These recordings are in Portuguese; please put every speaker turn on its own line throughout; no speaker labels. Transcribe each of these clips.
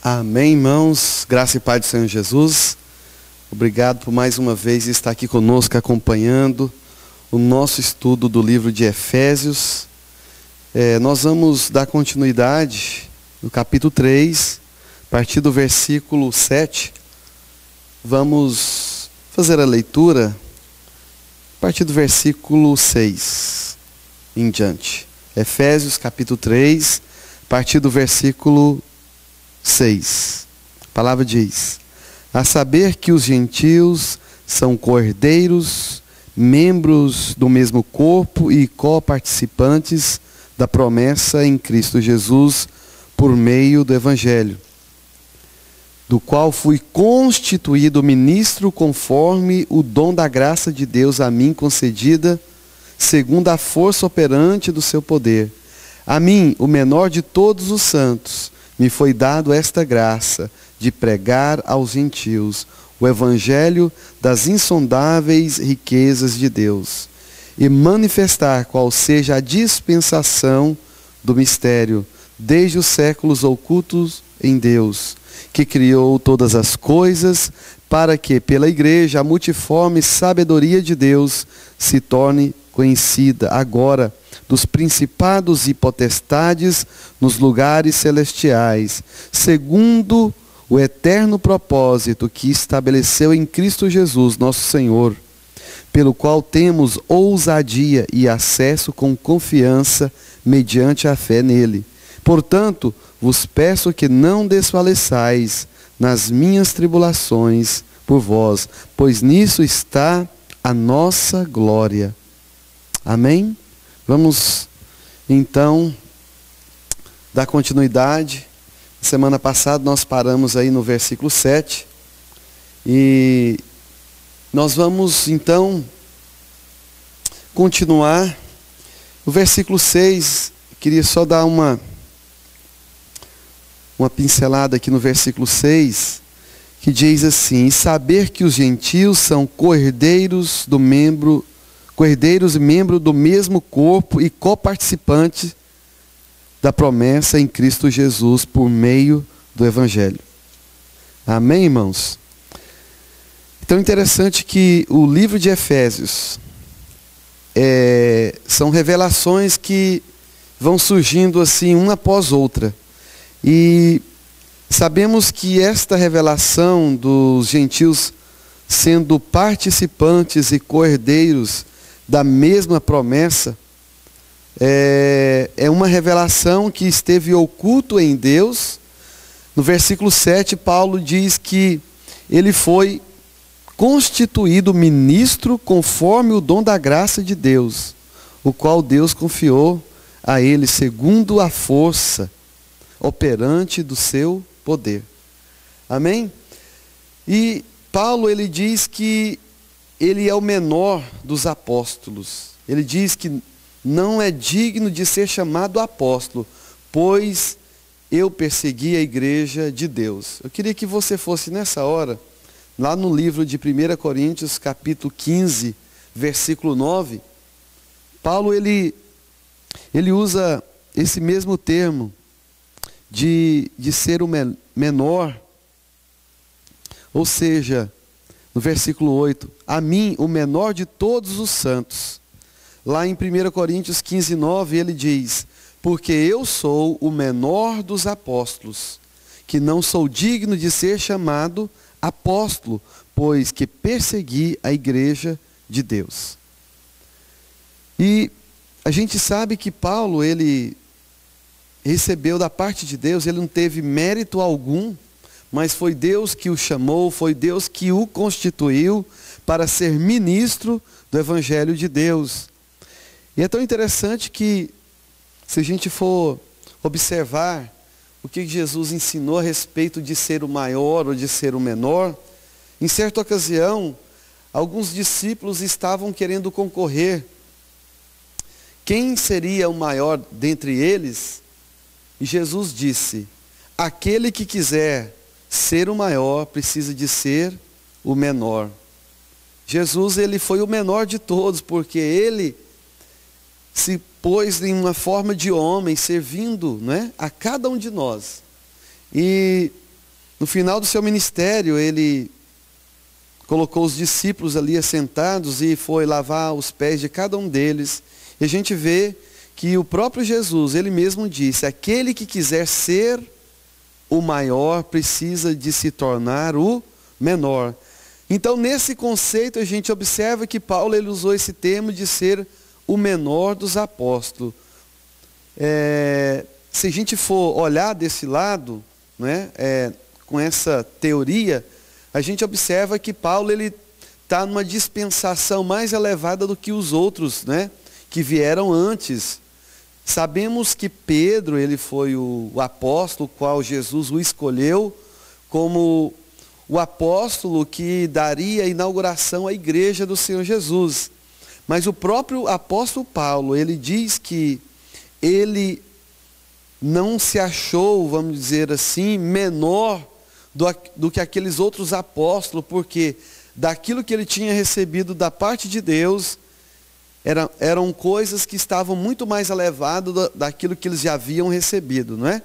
Amém, irmãos. Graça e paz do Senhor Jesus. Obrigado por mais uma vez estar aqui conosco, acompanhando o nosso estudo do livro de Efésios. Nós vamos dar continuidade no capítulo 3, a partir do versículo 7. Vamos fazer a leitura a partir do versículo 6 em diante. Efésios capítulo 3, a partir do versículo 6. A palavra diz: a saber que os gentios são cordeiros, membros do mesmo corpo e co-participantes da promessa em Cristo Jesus, por meio do Evangelho, do qual fui constituído ministro conforme o dom da graça de Deus a mim concedida, segundo a força operante do seu poder. A mim, o menor de todos os santos, me foi dado esta graça de pregar aos gentios o evangelho das insondáveis riquezas de Deus e manifestar qual seja a dispensação do mistério, desde os séculos ocultos em Deus, que criou todas as coisas, para que pela igreja a multiforme sabedoria de Deus se torne conhecida agora dos principados e potestades nos lugares celestiais, segundo o eterno propósito que estabeleceu em Cristo Jesus, nosso Senhor, pelo qual temos ousadia e acesso com confiança mediante a fé nele. Portanto, vos peço que não desfaleçais nas minhas tribulações por vós, pois nisso está a nossa glória. Amém? Vamos, então, dar continuidade. Semana passada nós paramos aí no versículo 7. E nós vamos, então, continuar. O versículo 6, queria só dar uma pincelada aqui no versículo 6, que diz assim: e saber que os gentios são cordeiros e membros do mesmo corpo e coparticipantes da promessa em Cristo Jesus por meio do Evangelho. Amém, irmãos? Então é interessante que o livro de Efésios são revelações que vão surgindo assim uma após outra. E sabemos que esta revelação dos gentios sendo participantes e cordeiros da mesma promessa, é uma revelação que esteve oculto em Deus. No versículo 7, Paulo diz que ele foi constituído ministro conforme o dom da graça de Deus, o qual Deus confiou a ele segundo a força operante do seu poder. Amém? E Paulo, ele diz que ele é o menor dos apóstolos. Ele diz que não é digno de ser chamado apóstolo, pois eu persegui a igreja de Deus. Eu queria que você fosse nessa hora, lá no livro de 1 Coríntios, capítulo 15, versículo 9. Paulo, ele usa esse mesmo termo de ser o menor, ou seja, no versículo 8, a mim, o menor de todos os santos. Lá em 1 Coríntios 15, 9, ele diz: porque eu sou o menor dos apóstolos, que não sou digno de ser chamado apóstolo, pois que persegui a igreja de Deus. E a gente sabe que Paulo, ele recebeu da parte de Deus, ele não teve mérito algum, mas foi Deus que o chamou, foi Deus que o constituiu para ser ministro do Evangelho de Deus. E é tão interessante que, se a gente for observar o que Jesus ensinou a respeito de ser o maior ou de ser o menor, em certa ocasião, alguns discípulos estavam querendo concorrer. Quem seria o maior dentre eles? E Jesus disse: aquele que quiser ser o maior precisa de ser o menor. Jesus, ele foi o menor de todos, porque ele se pôs em uma forma de homem, servindo, né, a cada um de nós. E No final do seu ministério, ele colocou os discípulos ali assentados e foi lavar os pés de cada um deles. E a gente vê que o próprio Jesus, ele mesmo disse: aquele que quiser ser o maior precisa de se tornar o menor. Então, nesse conceito, a gente observa que Paulo ele usou esse termo de ser o menor dos apóstolos. Se a gente for olhar desse lado, né, com essa teoria, a gente observa que Paulo ele está numa dispensação mais elevada do que os outros, né, que vieram antes. Sabemos que Pedro ele foi o apóstolo qual Jesus o escolheu como o apóstolo que daria a inauguração à igreja do Senhor Jesus. Mas o próprio apóstolo Paulo, ele diz que ele não se achou, vamos dizer assim, menor do que aqueles outros apóstolos, porque daquilo que ele tinha recebido da parte de Deus, eram coisas que estavam muito mais elevadas daquilo que eles já haviam recebido, não é?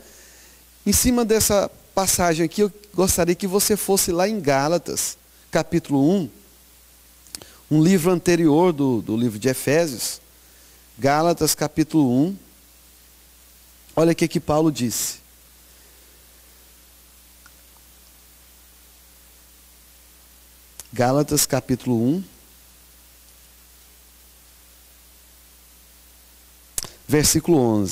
Em cima dessa passagem aqui, eu gostaria que você fosse lá em Gálatas, capítulo 1, um livro anterior do livro de Efésios. Gálatas, capítulo 1. Olha o que Paulo disse. Gálatas, capítulo 1. Versículo 11.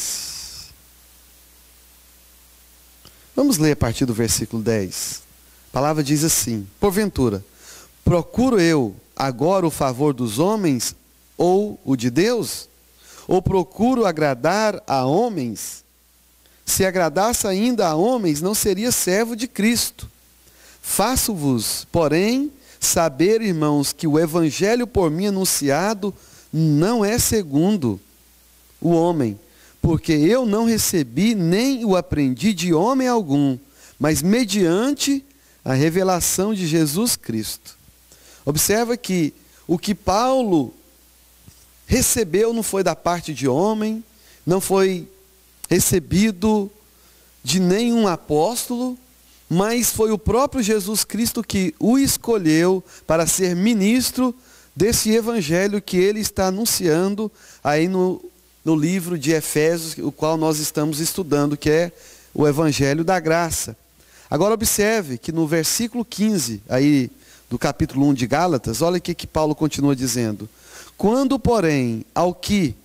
Vamos ler a partir do versículo 10. A palavra diz assim: porventura, procuro eu agora o favor dos homens ou o de Deus? Ou procuro agradar a homens? Se agradasse ainda a homens, não seria servo de Cristo. Faço-vos, porém, saber, irmãos, que o evangelho por mim anunciado não é segundo o homem, porque eu não recebi nem o aprendi de homem algum, mas mediante a revelação de Jesus Cristo. Observa que o que Paulo recebeu não foi da parte de homem, não foi recebido de nenhum apóstolo, mas foi o próprio Jesus Cristo que o escolheu para ser ministro desse evangelho que ele está anunciando aí no livro de Efésios, o qual nós estamos estudando, que é o Evangelho da Graça. Agora observe que no versículo 15, aí do capítulo 1 de Gálatas, olha o que Paulo continua dizendo. Quando, porém, ao que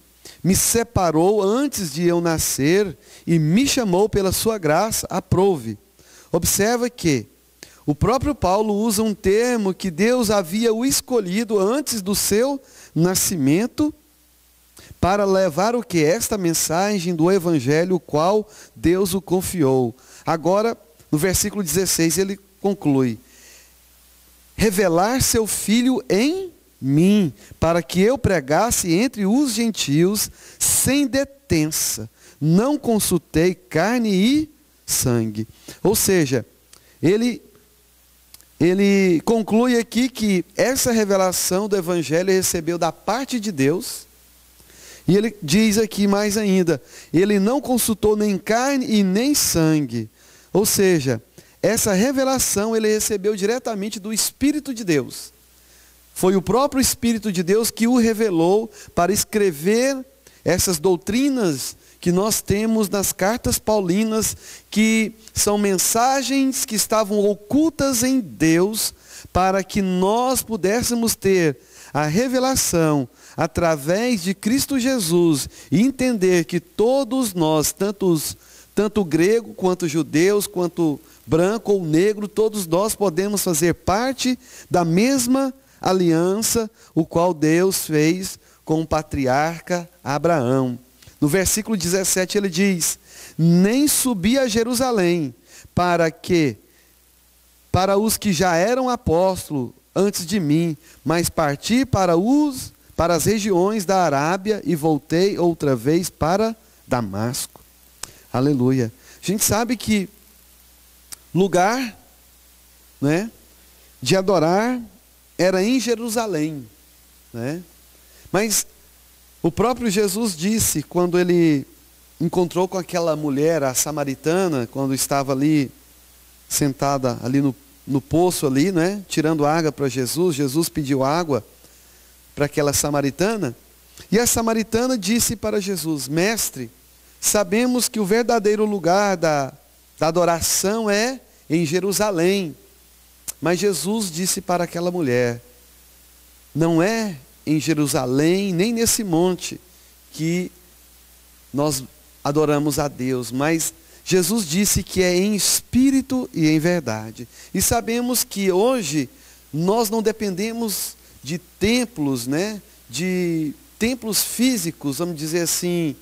me separou antes de eu nascer e me chamou pela sua graça, aprove. Observa que o próprio Paulo usa um termo que Deus havia o escolhido antes do seu nascimento, para levar o que? Esta mensagem do Evangelho, o qual Deus o confiou. Agora, no versículo 16, ele conclui: revelar seu Filho em mim, para que eu pregasse entre os gentios sem detença. Não consultei carne e sangue. Ou seja, ele conclui aqui que essa revelação do Evangelho recebeu da parte de Deus. E ele diz aqui mais ainda, ele não consultou nem carne e nem sangue. Ou seja, essa revelação ele recebeu diretamente do Espírito de Deus. Foi o próprio Espírito de Deus que o revelou para escrever essas doutrinas que nós temos nas cartas paulinas, que são mensagens que estavam ocultas em Deus, para que nós pudéssemos ter a revelação através de Cristo Jesus e entender que todos nós, tanto grego quanto judeus, quanto branco ou negro, todos nós podemos fazer parte da mesma aliança, o qual Deus fez com o patriarca Abraão. No versículo 17 ele diz: nem subi a Jerusalém para os que já eram apóstolos antes de mim, mas parti para as regiões da Arábia e voltei outra vez para Damasco. Aleluia. A gente sabe que lugar, né, de adorar era em Jerusalém, né? Mas o próprio Jesus disse, quando ele encontrou com aquela mulher, a samaritana, quando estava ali sentada ali no poço ali, né? Tirando água para Jesus. Jesus pediu água para aquela samaritana. E a samaritana disse para Jesus: Mestre, sabemos que o verdadeiro lugar da adoração é em Jerusalém. Mas Jesus disse para aquela mulher: não é em Jerusalém, nem nesse monte que nós adoramos a Deus, mas Jesus disse que é em espírito e em verdade. E sabemos que hoje nós não dependemos de templos, né? De templos físicos, vamos dizer assim,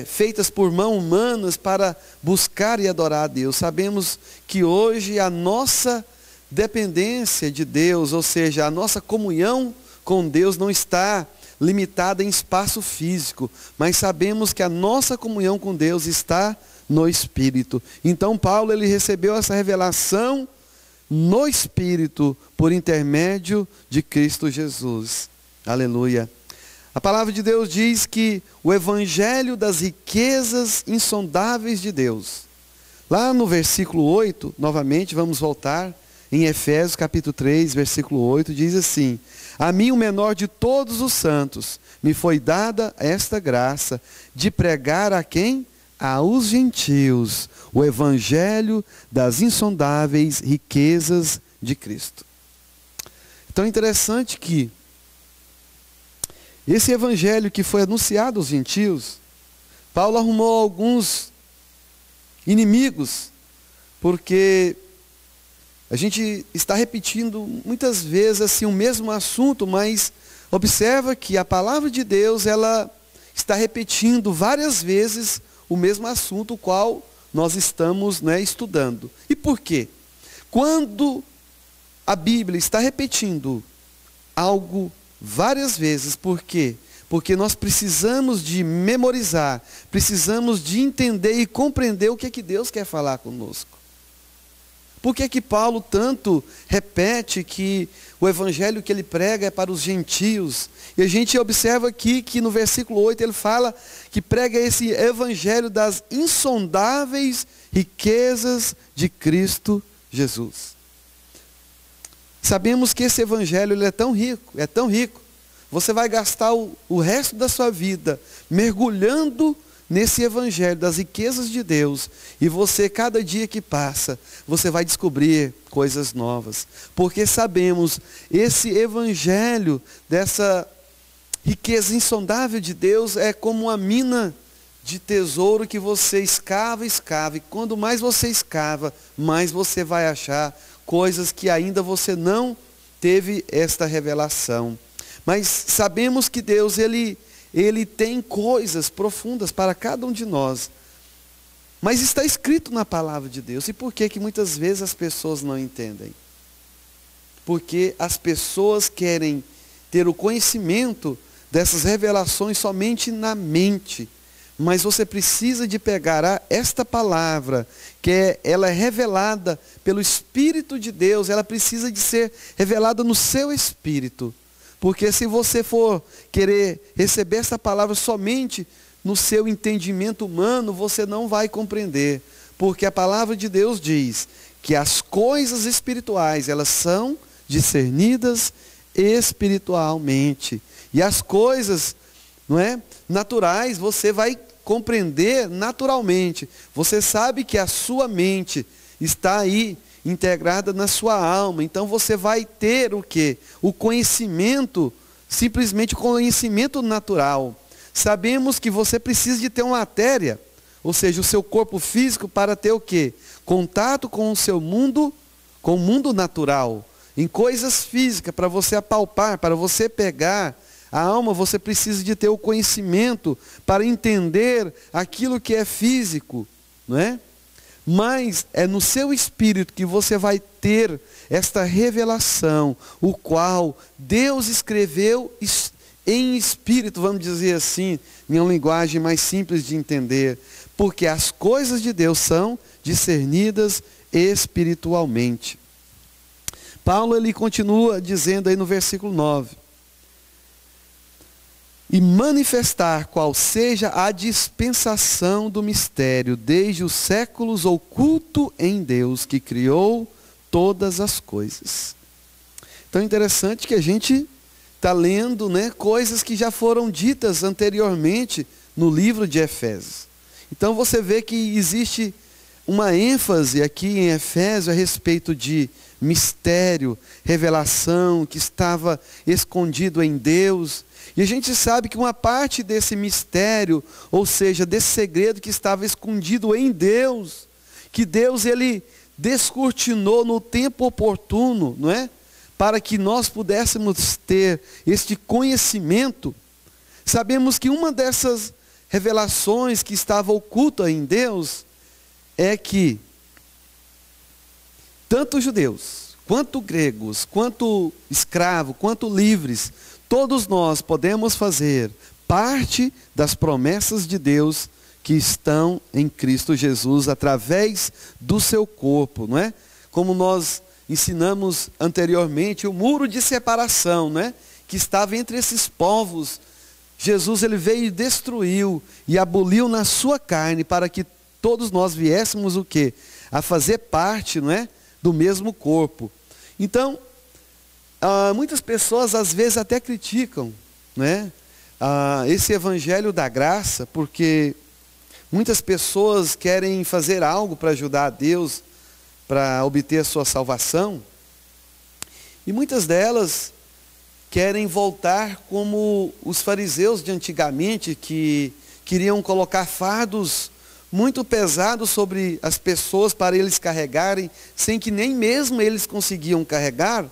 feitas por mãos humanas para buscar e adorar a Deus. Sabemos que hoje a nossa dependência de Deus, ou seja, a nossa comunhão com Deus não está limitada em espaço físico, mas sabemos que a nossa comunhão com Deus está no Espírito. Então Paulo, ele recebeu essa revelação no Espírito por intermédio de Cristo Jesus. Aleluia. A palavra de Deus diz que o evangelho das riquezas insondáveis de Deus. Lá no versículo 8, novamente, vamos voltar, em Efésios capítulo 3, versículo 8, diz assim: a mim, o menor de todos os santos, me foi dada esta graça de pregar a quem? Aos gentios, o evangelho das insondáveis riquezas de Cristo. Então é interessante que esse evangelho que foi anunciado aos gentios, Paulo arrumou alguns inimigos, porque a gente está repetindo muitas vezes assim o mesmo assunto, mas observa que a palavra de Deus, ela está repetindo várias vezes o mesmo assunto, o qual nós estamos, né, estudando. E por quê? Quando a Bíblia está repetindo algo várias vezes, por quê? Porque nós precisamos de memorizar, precisamos de entender e compreender o que é que Deus quer falar conosco. Por que que Paulo tanto repete que o evangelho que ele prega é para os gentios? E a gente observa aqui que no versículo 8 ele fala que prega esse evangelho das insondáveis riquezas de Cristo Jesus. Sabemos que esse evangelho ele é tão rico. Você vai gastar o resto da sua vida mergulhando nesse evangelho das riquezas de Deus, e você, cada dia que passa, você vai descobrir coisas novas, porque sabemos, esse evangelho dessa riqueza insondável de Deus é como uma mina de tesouro que você escava, e quando mais você escava, mais você vai achar coisas que ainda você não teve esta revelação. Mas sabemos que Deus, Ele tem coisas profundas para cada um de nós. Mas está escrito na palavra de Deus. E por que que muitas vezes as pessoas não entendem? Porque as pessoas querem ter o conhecimento dessas revelações somente na mente. Mas você precisa de pegar esta palavra, ela é revelada pelo Espírito de Deus, ela precisa de ser revelada no seu espírito. Porque se você for querer receber essa palavra somente no seu entendimento humano, você não vai compreender. Porque a palavra de Deus diz que as coisas espirituais, elas são discernidas espiritualmente. E as coisas, não é, naturais, você vai compreender naturalmente. Você sabe que a sua mente está aí integrada na sua alma, então você vai ter o quê? O conhecimento, simplesmente o conhecimento natural. Sabemos que você precisa de ter uma matéria, ou seja, o seu corpo físico, para ter o quê? Contato com o seu mundo, com o mundo natural, em coisas físicas, para você apalpar, para você pegar. A alma, você precisa de ter o conhecimento para entender aquilo que é físico, não é? Mas é no seu espírito que você vai ter esta revelação, o qual Deus escreveu em espírito, vamos dizer assim, em uma linguagem mais simples de entender, porque as coisas de Deus são discernidas espiritualmente. Paulo, ele continua dizendo aí no versículo 9: e manifestar qual seja a dispensação do mistério, desde os séculos oculto em Deus, que criou todas as coisas. Então é interessante que a gente está lendo, né, coisas que já foram ditas anteriormente no livro de Efésios. Então você vê que existe uma ênfase aqui em Efésios a respeito de mistério, revelação, que estava escondido em Deus. E a gente sabe que uma parte desse mistério, ou seja, desse segredo que estava escondido em Deus, que Deus ele descortinou no tempo oportuno, não é? Para que nós pudéssemos ter este conhecimento. Sabemos que uma dessas revelações que estava oculta em Deus é que tanto judeus, quanto gregos, quanto escravos, quanto livres, todos nós podemos fazer parte das promessas de Deus que estão em Cristo Jesus através do seu corpo, não é? Como nós ensinamos anteriormente, o muro de separação, não é? Que estava entre esses povos, Jesus ele veio e destruiu e aboliu na sua carne para que todos nós viéssemos o quê? A fazer parte, não é? Do mesmo corpo. Então, muitas pessoas às vezes até criticam, né? Esse evangelho da graça, porque muitas pessoas querem fazer algo para ajudar a Deus, para obter a sua salvação, e muitas delas querem voltar como os fariseus de antigamente, que queriam colocar fardos muito pesados sobre as pessoas para eles carregarem, sem que nem mesmo eles conseguiam carregar.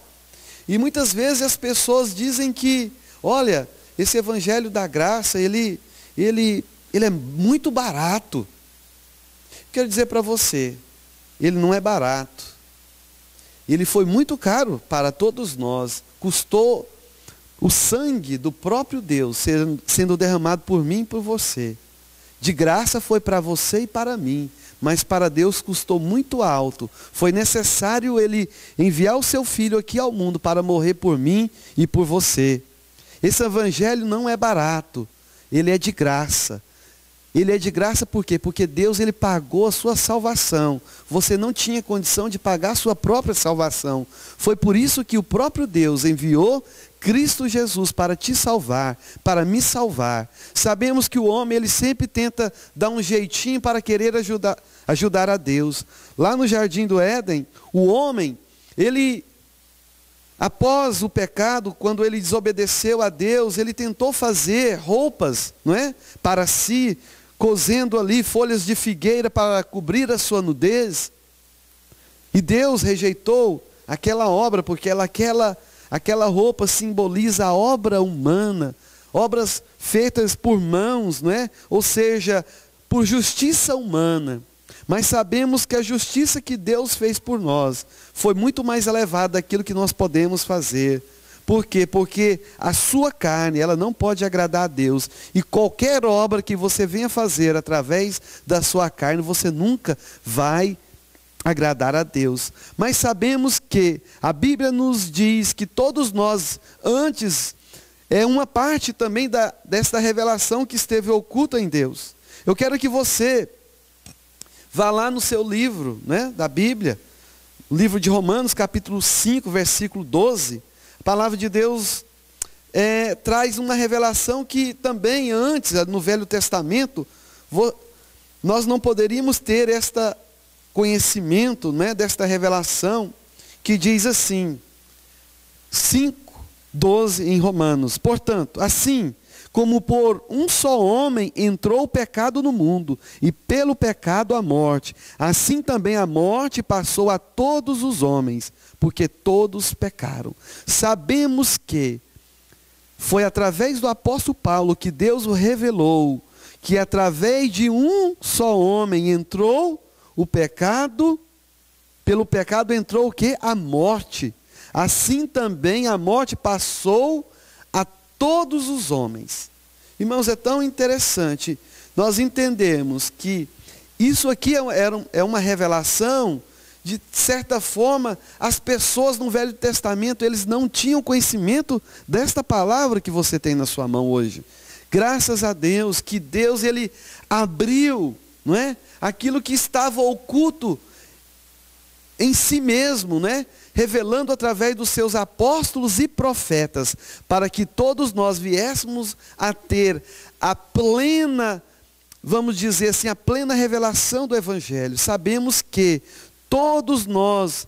E muitas vezes as pessoas dizem que, olha, esse evangelho da graça, ele é muito barato. Quero dizer para você, ele não é barato. Ele foi muito caro para todos nós. Custou o sangue do próprio Deus sendo derramado por mim e por você. De graça foi para você e para mim, mas para Deus custou muito alto. Foi necessário Ele enviar o seu Filho aqui ao mundo para morrer por mim e por você. Esse evangelho não é barato, ele é de graça. Ele é de graça por quê? Porque Deus ele pagou a sua salvação. Você não tinha condição de pagar a sua própria salvação. Foi por isso que o próprio Deus enviou Cristo Jesus para te salvar, para me salvar. Sabemos que o homem ele sempre tenta dar um jeitinho para querer ajudar a Deus. Lá no Jardim do Éden, o homem, ele, após o pecado, quando ele desobedeceu a Deus, ele tentou fazer roupas, não é? Para si, cozendo ali folhas de figueira para cobrir a sua nudez. E Deus rejeitou aquela obra, porque aquela roupa simboliza a obra humana, obras feitas por mãos, não é? Ou seja, por justiça humana. Mas sabemos que a justiça que Deus fez por nós foi muito mais elevada daquilo que nós podemos fazer. Por quê? Porque a sua carne, ela não pode agradar a Deus. E qualquer obra que você venha fazer através da sua carne, você nunca vai agradar a Deus. Mas sabemos que a Bíblia nos diz que todos nós, antes, é uma parte também desta revelação que esteve oculta em Deus. Eu quero que você vá lá no seu livro, né, da Bíblia, o livro de Romanos, capítulo 5, versículo 12. A palavra de Deus traz uma revelação que também antes, no Velho Testamento, nós não poderíamos ter este conhecimento, né, desta revelação, que diz assim, 5:12 em Romanos. Portanto, assim como por um só homem entrou o pecado no mundo, e pelo pecado a morte, assim também a morte passou a todos os homens, porque todos pecaram. Sabemos que foi através do apóstolo Paulo que Deus o revelou, que através de um só homem entrou o pecado, pelo pecado entrou o quê? A morte. Assim também a morte passou a todos os homens. Irmãos, é tão interessante nós entendemos que isso aqui é uma revelação. De certa forma, as pessoas no Velho Testamento, eles não tinham conhecimento desta palavra que você tem na sua mão hoje. Graças a Deus que Deus ele abriu, não é? Aquilo que estava oculto em si mesmo, né? Revelando através dos seus apóstolos e profetas, para que todos nós viéssemos a ter a plena, vamos dizer assim, a plena revelação do Evangelho. Sabemos que todos nós,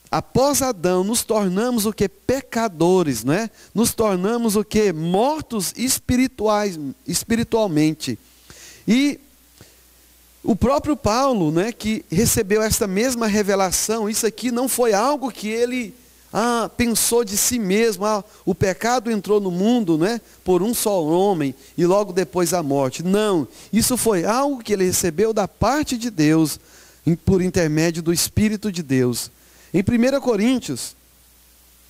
após Adão, nos tornamos o que? Pecadores, não é? Nos tornamos o que? Mortos espiritualmente. E o próprio Paulo, né, que recebeu esta mesma revelação, isso aqui não foi algo que ele pensou de si mesmo, o pecado entrou no mundo, né, por um só homem e logo depois a morte. Não, isso foi algo que ele recebeu da parte de Deus, por intermédio do Espírito de Deus. Em 1 Coríntios,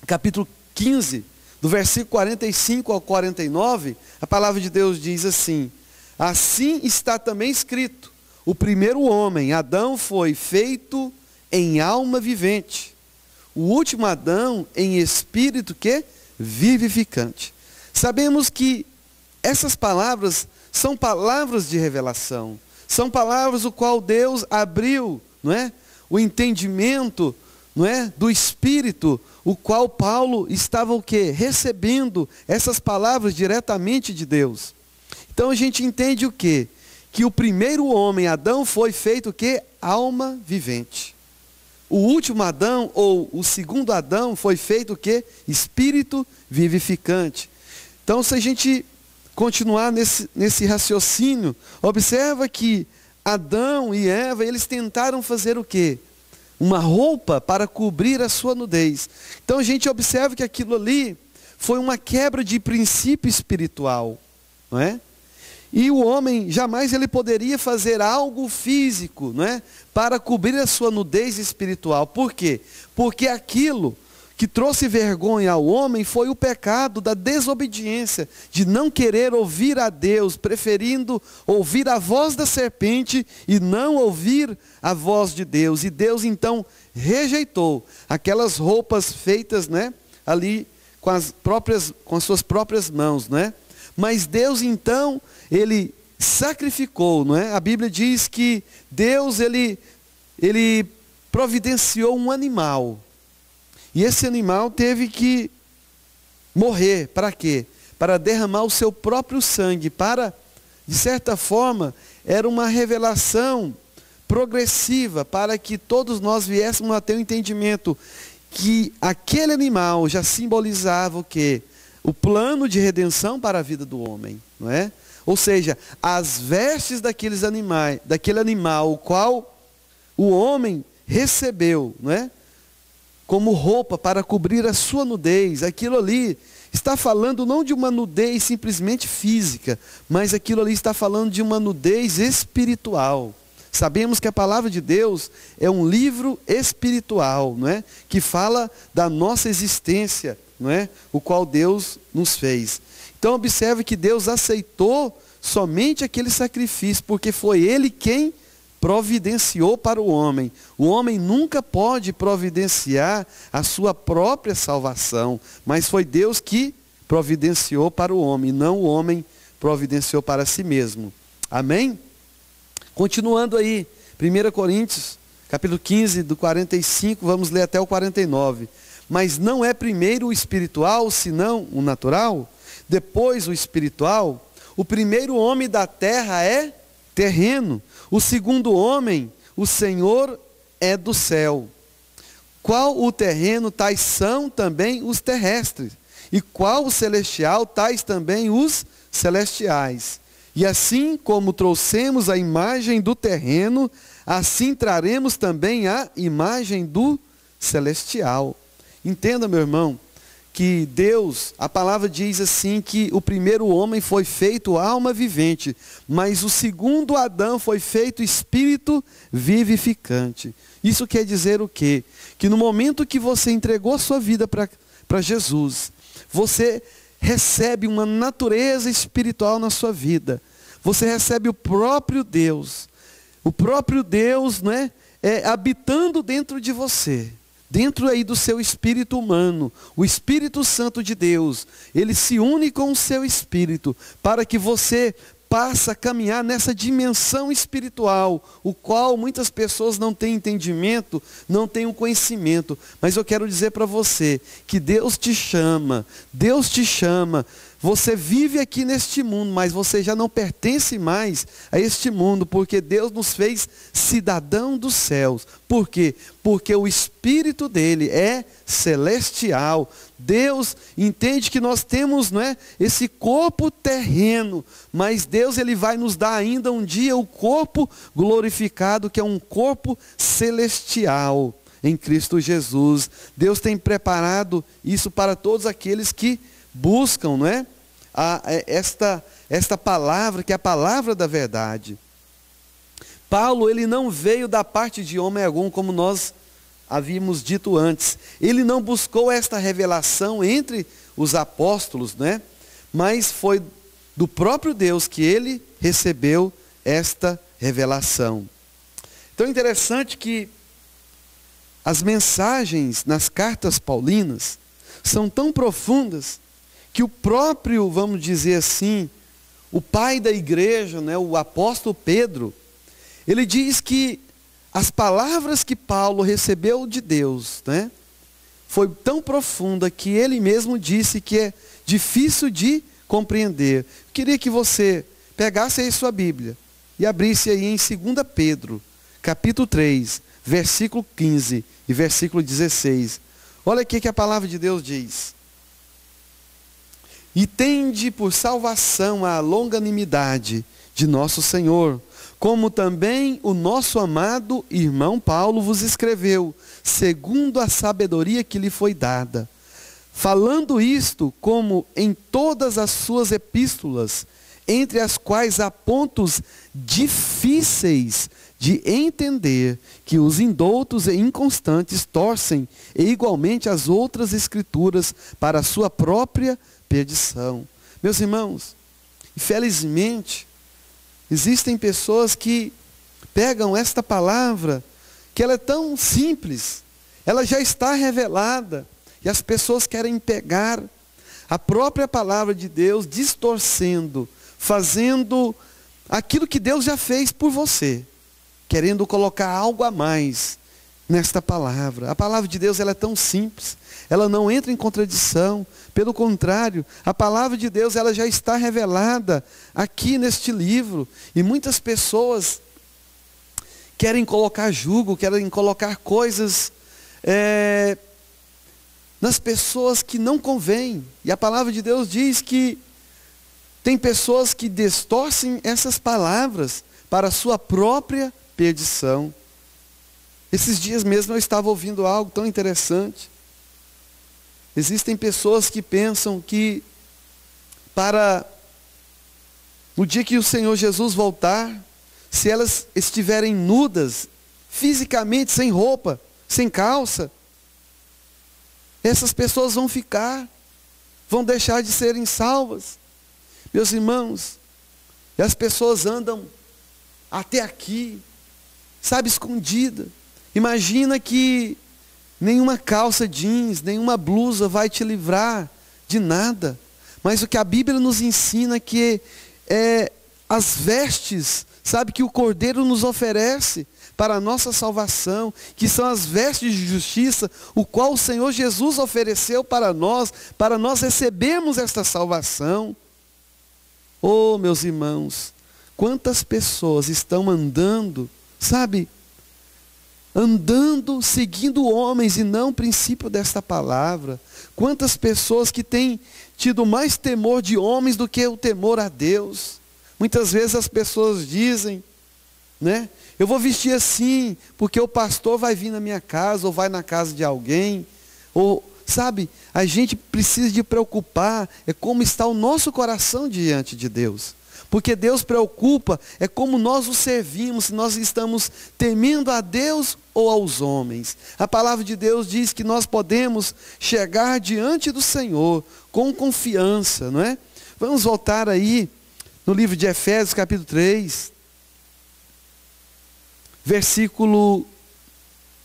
capítulo 15, do versículo 45 ao 49, a palavra de Deus diz assim: assim está também escrito, o primeiro homem, Adão, foi feito em alma vivente. O último Adão em espírito que? Vivificante. Sabemos que essas palavras são palavras de revelação. São palavras o qual Deus abriu, não é? O entendimento, não é? Do Espírito, o qual Paulo estava o quê? Recebendo essas palavras diretamente de Deus. Então a gente entende o quê? Que o primeiro homem, Adão, foi feito o quê? Alma vivente. O último Adão, ou o segundo Adão, foi feito o quê? Espírito vivificante. Então, se a gente continuar nesse raciocínio, observa que Adão e Eva, eles tentaram fazer o quê? Uma roupa para cobrir a sua nudez. Então, a gente observa que aquilo ali foi uma quebra de princípio espiritual, não é? E o homem, jamais ele poderia fazer algo físico, não é? Para cobrir a sua nudez espiritual. Por quê? Porque aquilo que trouxe vergonha ao homem foi o pecado da desobediência, de não querer ouvir a Deus, preferindo ouvir a voz da serpente e não ouvir a voz de Deus. E Deus então rejeitou aquelas roupas feitas, né, ali com as suas próprias mãos, né? Mas Deus então, ele sacrificou, não é? A Bíblia diz que Deus, ele providenciou um animal. E esse animal teve que morrer. Para quê? Para derramar o seu próprio sangue. Para, de certa forma, era uma revelação progressiva, para que todos nós viéssemos a ter um entendimento que aquele animal já simbolizava o quê? O plano de redenção para a vida do homem, não é? Ou seja, as vestes daquele animal, o qual o homem recebeu, não é? Como roupa para cobrir a sua nudez, aquilo ali está falando não de uma nudez simplesmente física, mas aquilo ali está falando de uma nudez espiritual. Sabemos que a palavra de Deus é um livro espiritual, não é? Que fala da nossa existência, não é? O qual Deus nos fez. Então observe que Deus aceitou somente aquele sacrifício, porque foi Ele quem providenciou para o homem. O homem nunca pode providenciar a sua própria salvação, mas foi Deus que providenciou para o homem, não o homem providenciou para si mesmo. Amém? Continuando aí, 1 Coríntios, capítulo 15, do 45, vamos ler até o 49. Mas não é primeiro o espiritual, senão o natural, depois o espiritual. O primeiro homem da terra é terreno, o segundo homem, o Senhor, é do céu. Qual o terreno, tais são também os terrestres, e qual o celestial, tais também os celestiais. E assim como trouxemos a imagem do terreno, assim traremos também a imagem do celestial. Entenda, meu irmão, que Deus, a palavra diz assim, que o primeiro homem foi feito alma vivente, mas o segundo Adão foi feito espírito vivificante. Isso quer dizer o quê? Que no momento que você entregou a sua vida para Jesus, você recebe uma natureza espiritual na sua vida. Você recebe o próprio Deus, né, habitando dentro de você. dentro aí do seu espírito humano, o Espírito Santo de Deus, ele se une com o seu espírito, para que você passe a caminhar nessa dimensão espiritual, o qual muitas pessoas não têm entendimento, não têm o conhecimento. Mas eu quero dizer para você, que Deus te chama, você vive aqui neste mundo, mas você já não pertence mais a este mundo, porque Deus nos fez cidadão dos céus. Por quê? Porque o Espírito dele é celestial. Deus entende que nós temos, não é, esse corpo terreno, mas Deus ele vai nos dar ainda um dia o corpo glorificado, que é um corpo celestial em Cristo Jesus. Deus tem preparado isso para todos aqueles que buscam, não é? Esta palavra, que é a palavra da verdade. Paulo, ele não veio da parte de homem algum, como nós havíamos dito antes. Ele não buscou esta revelação entre os apóstolos, né? Mas foi do próprio Deus que ele recebeu esta revelação. Então é interessante que as mensagens nas cartas paulinas são tão profundas que o próprio, vamos dizer assim, o pai da igreja, né, o apóstolo Pedro, ele diz que as palavras que Paulo recebeu de Deus, né, foi tão profunda que ele mesmo disse que é difícil de compreender. Queria que você pegasse aí sua Bíblia e abrisse aí em 2 Pedro, capítulo 3, versículo 15 e versículo 16. Olha aqui que a palavra de Deus diz: e tende por salvação a longanimidade de nosso Senhor, como também o nosso amado irmão Paulo vos escreveu, segundo a sabedoria que lhe foi dada. Falando isto, como em todas as suas epístolas, entre as quais há pontos difíceis de entender, que os indoutos e inconstantes torcem, e igualmente as outras escrituras, para a sua própria perdição. Meus irmãos, infelizmente, existem pessoas que pegam esta palavra, que ela é tão simples, ela já está revelada, e as pessoas querem pegar a própria palavra de Deus, distorcendo, fazendo aquilo que Deus já fez por você, querendo colocar algo a mais nesta palavra. A palavra de Deus ela é tão simples, ela não entra em contradição, pelo contrário, a palavra de Deus ela já está revelada aqui neste livro, e muitas pessoas querem colocar julgo, querem colocar coisas nas pessoas que não convém, e a palavra de Deus diz que tem pessoas que distorcem essas palavras para a sua própria perdição. Esses dias mesmo eu estava ouvindo algo tão interessante. Existem pessoas que pensam que no dia que o Senhor Jesus voltar, se elas estiverem nudas, fisicamente, sem roupa, sem calça, essas pessoas vão deixar de serem salvas. Meus irmãos, e as pessoas andam até aqui, sabe, escondida. Imagina que nenhuma calça jeans, nenhuma blusa vai te livrar de nada. Mas o que a Bíblia nos ensina é que as vestes, sabe, que o Cordeiro nos oferece para a nossa salvação, que são as vestes de justiça, o qual o Senhor Jesus ofereceu para nós recebermos esta salvação. Oh, meus irmãos, quantas pessoas estão andando, sabe, seguindo homens e não o princípio desta palavra. Quantas pessoas que têm tido mais temor de homens do que o temor a Deus. Muitas vezes as pessoas dizem, né, eu vou vestir assim, porque o pastor vai vir na minha casa, ou vai na casa de alguém, ou, sabe, a gente precisa de preocupar, como está o nosso coração diante de Deus. Porque Deus preocupa, é como nós o servimos, se nós estamos temendo a Deus ou aos homens. A palavra de Deus diz que nós podemos chegar diante do Senhor com confiança, não é? Vamos voltar aí no livro de Efésios, capítulo 3, versículo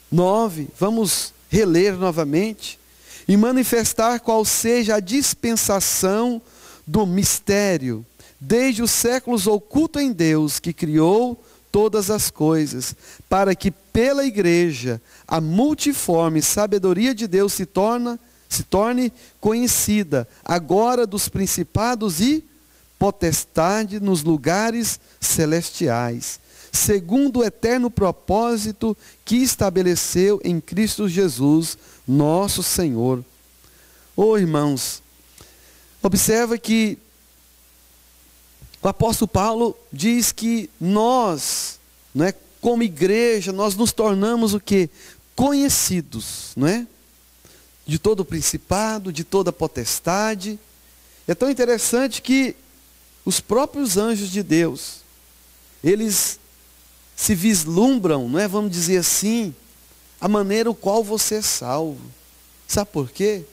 9. Vamos reler novamente e manifestar qual seja a dispensação do mistério, desde os séculos oculto em Deus, que criou todas as coisas, para que pela igreja a multiforme sabedoria de Deus se torne conhecida, agora dos principados e potestade nos lugares celestiais, segundo o eterno propósito que estabeleceu em Cristo Jesus, nosso Senhor. Oh, irmãos, observa que o apóstolo Paulo diz que nós, como igreja, nós nos tornamos o quê? Conhecidos, não é? De todo o principado, de toda a potestade. É tão interessante que os próprios anjos de Deus, eles se vislumbram, não é? Vamos dizer assim, a maneira o qual você é salvo. Sabe por quê?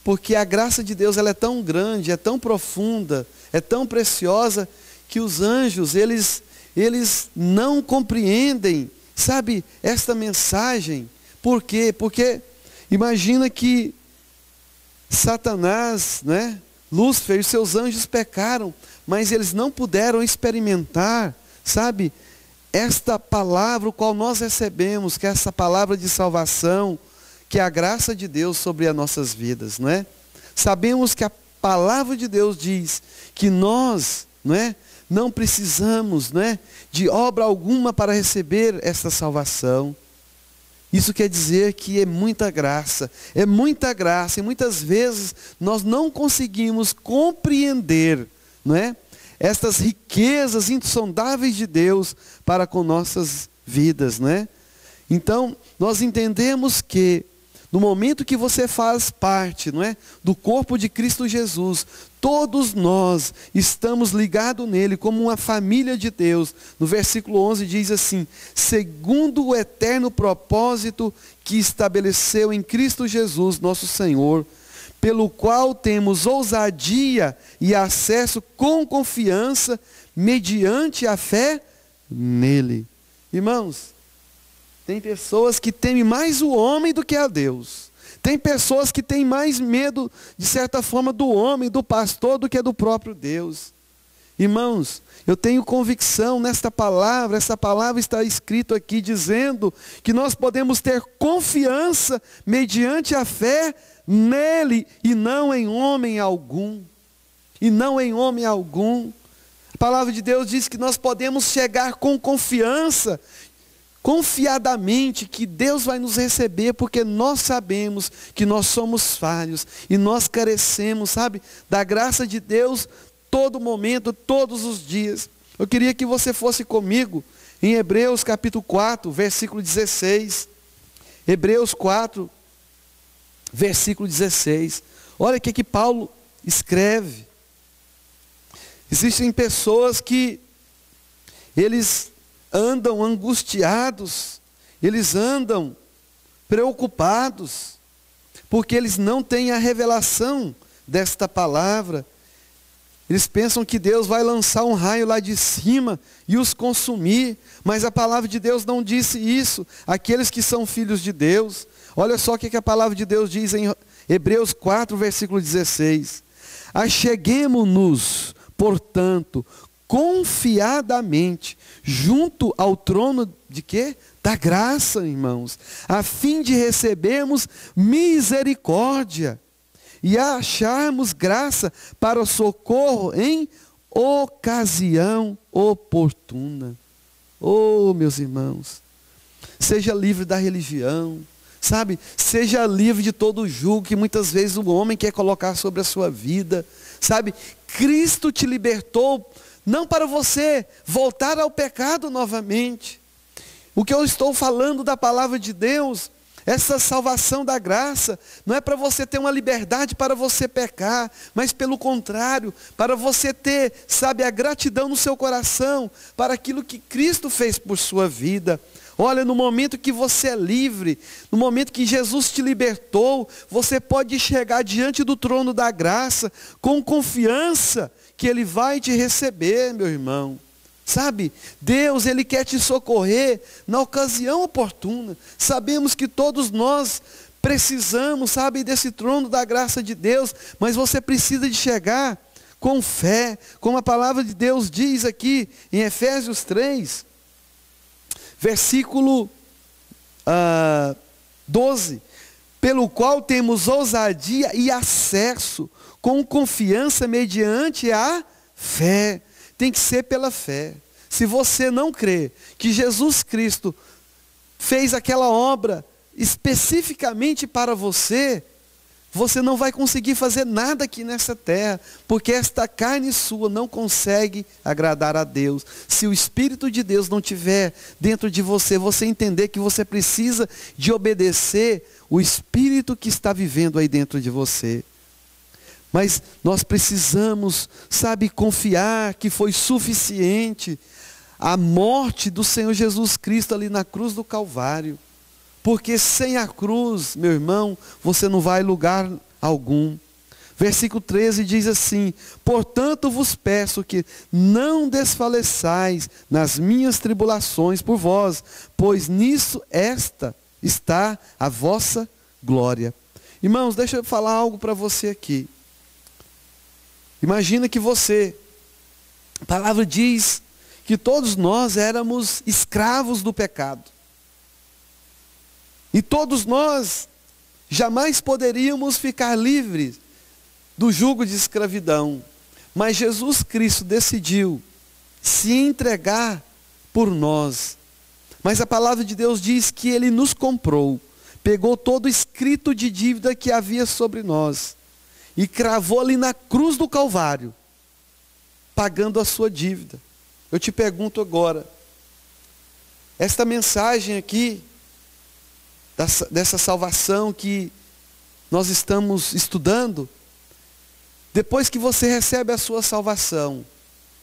Porque a graça de Deus, ela é tão grande, é tão profunda, é tão preciosa, que os anjos, eles não compreendem, sabe, esta mensagem. Por quê? Porque imagina que Satanás, Lúcifer e seus anjos pecaram, mas eles não puderam experimentar, sabe, esta palavra o qual nós recebemos, que é essa palavra de salvação, que é a graça de Deus sobre as nossas vidas, não é? Sabemos que a palavra de Deus diz que nós, não precisamos, de obra alguma para receber esta salvação. Isso quer dizer que é muita graça, e muitas vezes nós não conseguimos compreender, estas riquezas insondáveis de Deus para com nossas vidas, Então, nós entendemos que no momento que você faz parte, do corpo de Cristo Jesus, todos nós estamos ligados nele como uma família de Deus. No versículo 11 diz assim: segundo o eterno propósito que estabeleceu em Cristo Jesus, nosso Senhor, pelo qual temos ousadia e acesso com confiança, mediante a fé nele. Irmãos, tem pessoas que temem mais o homem do que a Deus. Tem pessoas que têm mais medo, de certa forma, do homem, do pastor, do que do próprio Deus. Irmãos, eu tenho convicção nesta palavra, essa palavra está escrito aqui dizendo que nós podemos ter confiança mediante a fé nele e não em homem algum. E não em homem algum. A palavra de Deus diz que nós podemos chegar com confiança, confiadamente, que Deus vai nos receber, porque nós sabemos que nós somos falhos e nós carecemos, sabe, da graça de Deus todo momento, todos os dias. Eu queria que você fosse comigo em Hebreus capítulo 4, versículo 16. Hebreus 4, versículo 16. Olha o que Paulo escreve. Existem pessoas que eles andam angustiados, eles andam preocupados, porque eles não têm a revelação desta palavra. Eles pensam que Deus vai lançar um raio lá de cima e os consumir, mas a palavra de Deus não disse isso. Aqueles que são filhos de Deus, olha só o que a palavra de Deus diz em Hebreus 4, versículo 16. Acheguemo-nos, portanto, confiadamente, junto ao trono de quê? Da graça, irmãos, a fim de recebermos misericórdia e acharmos graça para o socorro em ocasião oportuna. Oh, meus irmãos, seja livre da religião, sabe? Seja livre de todo o jugo que muitas vezes o homem quer colocar sobre a sua vida, sabe? Cristo te libertou, não para você voltar ao pecado novamente. O que eu estou falando da palavra de Deus, essa salvação da graça, não é para você ter uma liberdade para você pecar, mas pelo contrário, para você ter, sabe, a gratidão no seu coração, para aquilo que Cristo fez por sua vida. Olha, no momento que você é livre, no momento que Jesus te libertou, você pode chegar diante do trono da graça, com confiança, que Ele vai te receber, meu irmão. Sabe, Deus, Ele quer te socorrer na ocasião oportuna. Sabemos que todos nós precisamos, sabe, desse trono da graça de Deus, mas você precisa de chegar com fé, como a palavra de Deus diz aqui em Efésios 3, versículo 12, pelo qual temos ousadia e acesso com confiança mediante a fé. Tem que ser pela fé. Se você não crê que Jesus Cristo fez aquela obra especificamente para você, você não vai conseguir fazer nada aqui nessa terra, porque esta carne sua não consegue agradar a Deus. Se o Espírito de Deus não estiver dentro de você, você entender que você precisa de obedecer o Espírito que está vivendo aí dentro de você. Mas nós precisamos, sabe, confiar que foi suficiente a morte do Senhor Jesus Cristo ali na cruz do Calvário. Porque sem a cruz, meu irmão, você não vai a lugar algum. Versículo 13 diz assim: portanto vos peço que não desfaleçais nas minhas tribulações por vós, pois nisso está a vossa glória. Irmãos, deixa eu falar algo para você aqui. Imagina que a palavra diz que todos nós éramos escravos do pecado. E todos nós jamais poderíamos ficar livres do jugo de escravidão. Mas Jesus Cristo decidiu se entregar por nós. Mas a palavra de Deus diz que Ele nos comprou, pegou todo o escrito de dívida que havia sobre nós e cravou ali na cruz do Calvário, pagando a sua dívida. Eu te pergunto agora, esta mensagem aqui, dessa salvação que nós estamos estudando, depois que você recebe a sua salvação,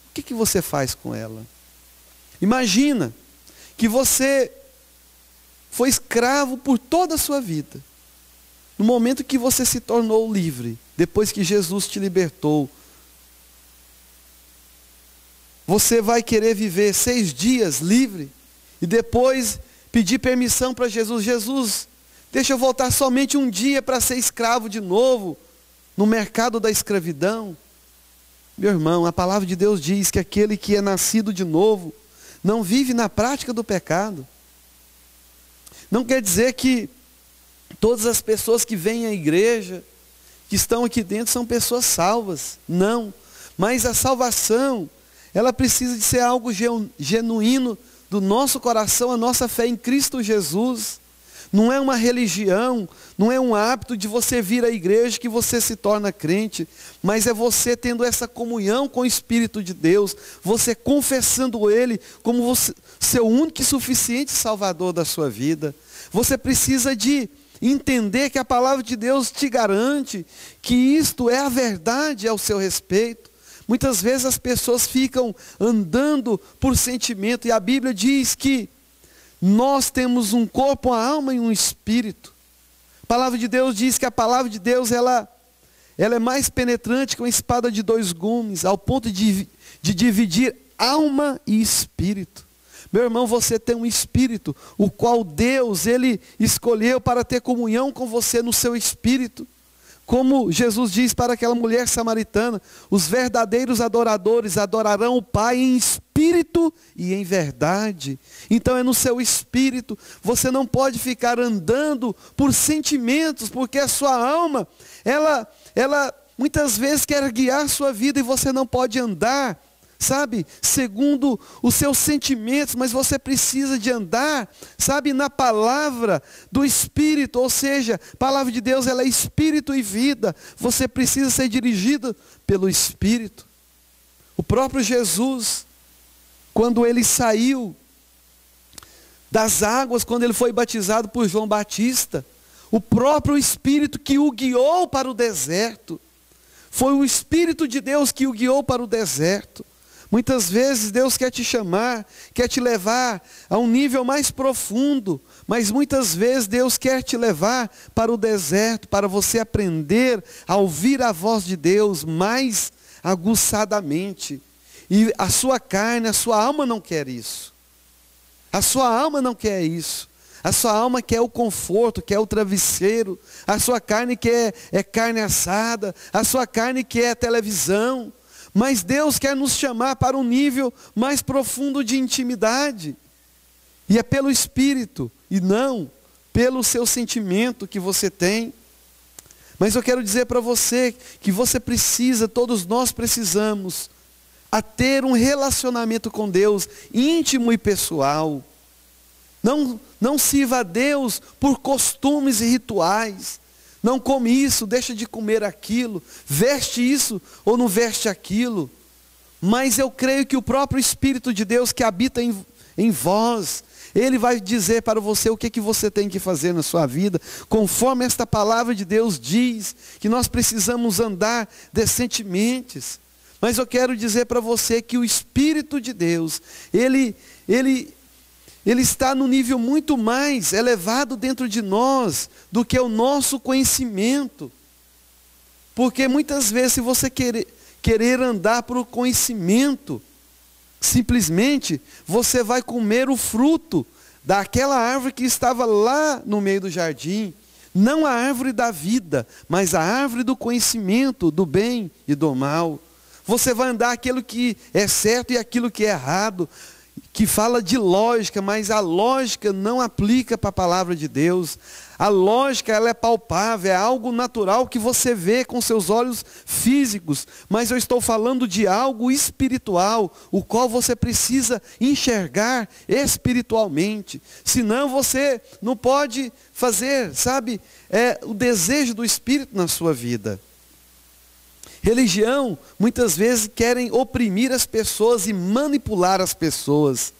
o que você faz com ela? Imagina que você foi escravo por toda a sua vida. No momento que você se tornou livre, depois que Jesus te libertou, você vai querer viver 6 dias livre e depois pedir permissão para Jesus. Jesus, deixa eu voltar somente um dia para ser escravo de novo no mercado da escravidão. Meu irmão, a palavra de Deus diz que aquele que é nascido de novo não vive na prática do pecado. Não quer dizer que todas as pessoas que vêm à igreja, que estão aqui dentro, são pessoas salvas. Não. Mas a salvação, ela precisa de ser algo genuíno do nosso coração, a nossa fé em Cristo Jesus. Não é uma religião, não é um hábito de você vir à igreja que você se torna crente, mas é você tendo essa comunhão com o Espírito de Deus, você confessando Ele como seu único e suficiente Salvador da sua vida. Você precisa de entender que a palavra de Deus te garante que isto é a verdade ao seu respeito. Muitas vezes as pessoas ficam andando por sentimento, e a Bíblia diz que nós temos um corpo, uma alma e um espírito. A palavra de Deus diz que a palavra de Deus ela é mais penetrante que uma espada de 2 gumes, ao ponto de dividir alma e espírito. Meu irmão, você tem um espírito, o qual Deus, Ele escolheu para ter comunhão com você no seu espírito. Como Jesus diz para aquela mulher samaritana, os verdadeiros adoradores adorarão o Pai em espírito e em verdade. Então é no seu espírito. Você não pode ficar andando por sentimentos, porque a sua alma, ela muitas vezes quer guiar a sua vida e você não pode andar, sabe, segundo os seus sentimentos, mas você precisa de andar, sabe, na palavra do Espírito, ou seja, a palavra de Deus, ela é Espírito e vida, você precisa ser dirigido pelo Espírito. O próprio Jesus, quando ele saiu das águas, quando ele foi batizado por João Batista, o próprio Espírito que o guiou para o deserto, foi o Espírito de Deus que o guiou para o deserto. Muitas vezes Deus quer te chamar, quer te levar a um nível mais profundo, mas muitas vezes Deus quer te levar para o deserto, para você aprender a ouvir a voz de Deus mais aguçadamente. E a sua carne, a sua alma não quer isso. A sua alma não quer isso. A sua alma quer o conforto, quer o travesseiro. A sua carne quer carne assada. A sua carne quer televisão. Mas Deus quer nos chamar para um nível mais profundo de intimidade. E é pelo Espírito, e não pelo seu sentimento que você tem. Mas eu quero dizer para você que você precisa, todos nós precisamos, a ter um relacionamento com Deus íntimo e pessoal. Não sirva a Deus por costumes e rituais. Não come isso, deixa de comer aquilo, veste isso ou não veste aquilo. Mas eu creio que o próprio Espírito de Deus que habita em vós, Ele vai dizer para você o que você tem que fazer na sua vida, conforme esta palavra de Deus diz, que nós precisamos andar decentemente. Mas eu quero dizer para você que o Espírito de Deus, Ele está no nível muito mais elevado dentro de nós do que o nosso conhecimento. Porque muitas vezes, se você querer andar por conhecimento, simplesmente você vai comer o fruto daquela árvore que estava lá no meio do jardim. Não a árvore da vida, mas a árvore do conhecimento do bem e do mal. Você vai andar aquilo que é certo e aquilo que é errado, que fala de lógica, mas a lógica não aplica para a palavra de Deus. A lógica, ela é palpável, é algo natural que você vê com seus olhos físicos, mas eu estou falando de algo espiritual, o qual você precisa enxergar espiritualmente. Senão você não pode fazer, o desejo do Espírito na sua vida. Religião, muitas vezes querem oprimir as pessoas e manipular as pessoas.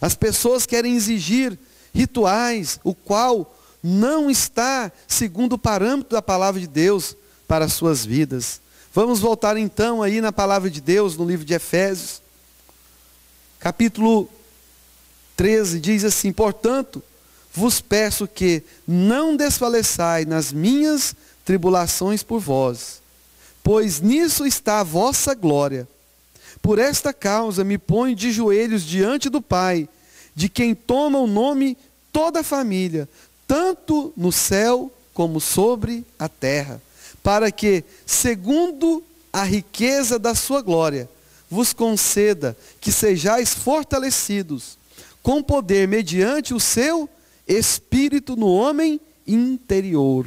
As pessoas querem exigir rituais, o qual não está segundo o parâmetro da palavra de Deus para as suas vidas. Vamos voltar então aí na palavra de Deus, no livro de Efésios, capítulo 13, diz assim: portanto, vos peço que não desfaleçai nas minhas tribulações por vós, pois nisso está a vossa glória. Por esta causa me ponho de joelhos diante do Pai, de quem toma o nome toda a família, tanto no céu como sobre a terra, para que, segundo a riqueza da sua glória, vos conceda que sejais fortalecidos com poder mediante o seu Espírito no homem interior.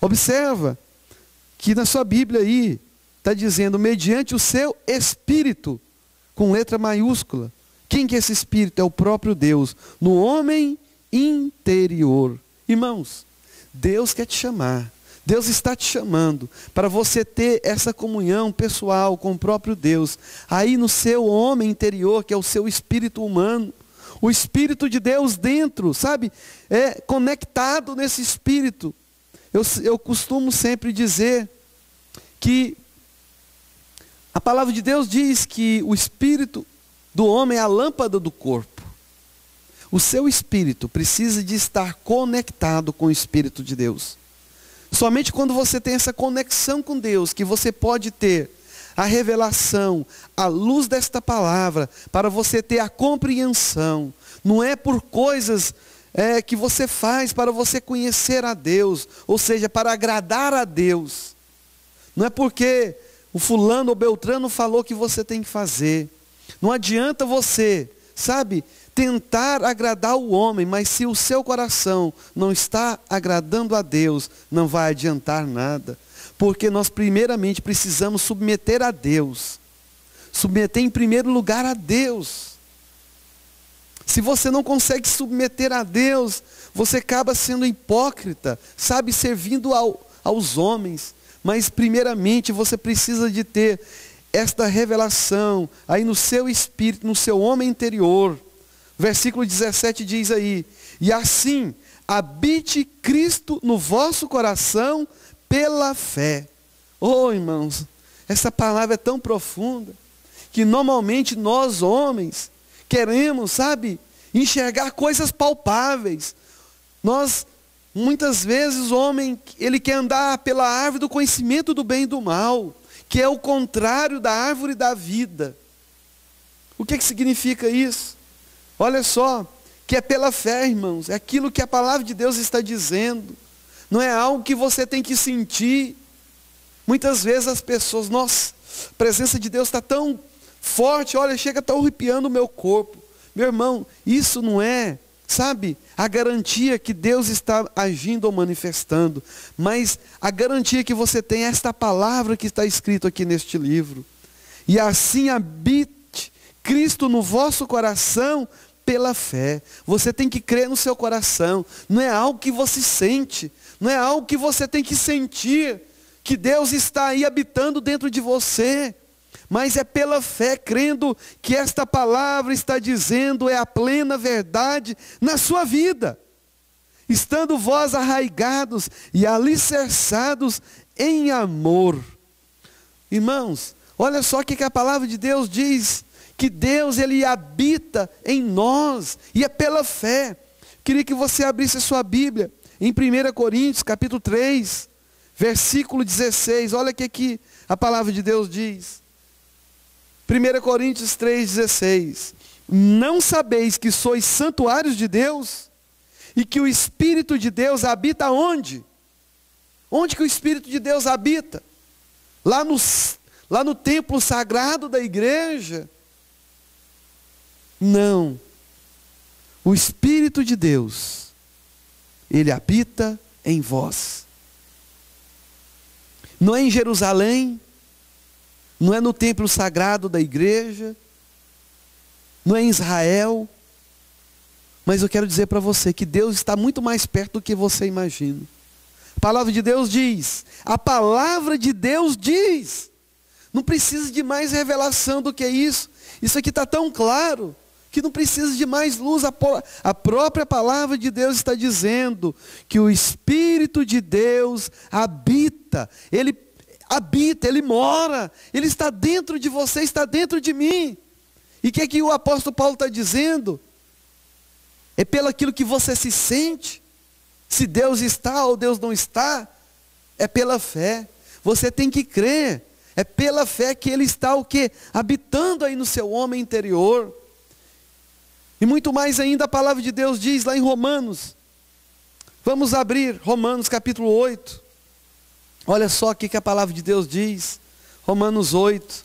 Observa que na sua Bíblia aí está dizendo mediante o seu Espírito, com letra maiúscula. Quem que é esse Espírito? É o próprio Deus, no homem interior. Irmãos, Deus quer te chamar, Deus está te chamando para você ter essa comunhão pessoal com o próprio Deus, aí no seu homem interior, que é o seu espírito humano, o Espírito de Deus dentro, conectado nesse Espírito. Eu costumo sempre dizer que a palavra de Deus diz que o Espírito do homem é a lâmpada do corpo. O seu espírito precisa de estar conectado com o Espírito de Deus. Somente quando você tem essa conexão com Deus, que você pode ter a revelação, a luz desta palavra, para você ter a compreensão. Não é por coisas que você faz para você conhecer a Deus, ou seja, para agradar a Deus. Não é porque o fulano ou beltrano falou que você tem que fazer. Não adianta você, tentar agradar o homem, mas se o seu coração não está agradando a Deus, não vai adiantar nada. Porque nós primeiramente precisamos submeter a Deus. Submeter em primeiro lugar a Deus. Se você não consegue submeter a Deus, você acaba sendo hipócrita, servindo aos homens. Mas primeiramente você precisa de ter esta revelação aí no seu espírito, no seu homem interior. Versículo 17 diz aí: e assim habite Cristo no vosso coração pela fé. Oh, irmãos, essa palavra é tão profunda, que normalmente nós homens queremos, enxergar coisas palpáveis. Muitas vezes o homem, ele quer andar pela árvore do conhecimento do bem e do mal. que é o contrário da árvore da vida. O que significa isso? Olha só, que é pela fé, irmãos, é aquilo que a palavra de Deus está dizendo, não é algo que você tem que sentir. Muitas vezes as pessoas, nossa, a presença de Deus está tão forte, olha, chega a estar arrepiando o meu corpo. Meu irmão, isso não é, sabe, a garantia que Deus está agindo ou manifestando, mas a garantia que você tem é esta palavra que está escrito aqui neste livro. E assim habite Cristo no vosso coração pela fé. Você tem que crer no seu coração, não é algo que você sente, não é algo que você tem que sentir, que Deus está aí habitando dentro de você, mas é pela fé, crendo que esta palavra está dizendo é a plena verdade na sua vida. Estando vós arraigados e alicerçados em amor. Irmãos, olha só o que a palavra de Deus diz, que Deus ele habita em nós, e é pela fé. Queria que você abrisse a sua Bíblia, em 1 Coríntios, capítulo 3, versículo 16, olha o que a palavra de Deus diz. 1 Coríntios 3,16. Não sabeis que sois santuários de Deus, e que o Espírito de Deus habita onde? Onde que o Espírito de Deus habita? Lá no templo sagrado da igreja? Não. O Espírito de Deus, ele habita em vós. Não é em Jerusalém, não é no templo sagrado da igreja, não é em Israel, mas eu quero dizer para você que Deus está muito mais perto do que você imagina. A palavra de Deus diz, a palavra de Deus diz, não precisa de mais revelação do que isso. Isso aqui está tão claro, que não precisa de mais luz. A própria palavra de Deus está dizendo que o Espírito de Deus habita, ele mora, ele está dentro de você, está dentro de mim. E o que o apóstolo Paulo está dizendo? É pelo aquilo que você se sente, se Deus está ou Deus não está, é pela fé. Você tem que crer, é pela fé que ele está o quê? Habitando aí no seu homem interior. E muito mais ainda a palavra de Deus diz lá em Romanos. Vamos abrir Romanos capítulo 8. Olha só o que a palavra de Deus diz. Romanos 8.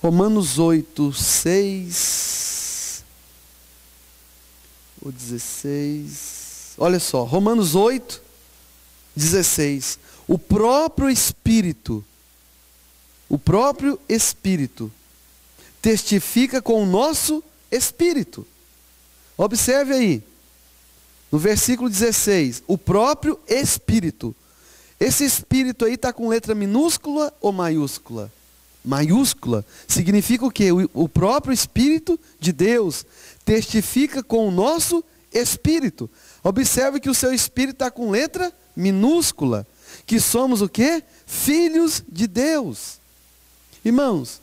Romanos 8, 6 ou 16. Olha só, Romanos 8, 16. O próprio Espírito testifica com o nosso espírito. Observe aí, no versículo 16, o próprio Espírito. Esse Espírito aí está com letra minúscula ou maiúscula? Maiúscula. Significa o quê? O próprio Espírito de Deus testifica com o nosso espírito. Observe que o seu espírito está com letra minúscula. Que somos o quê? Filhos de Deus. Irmãos,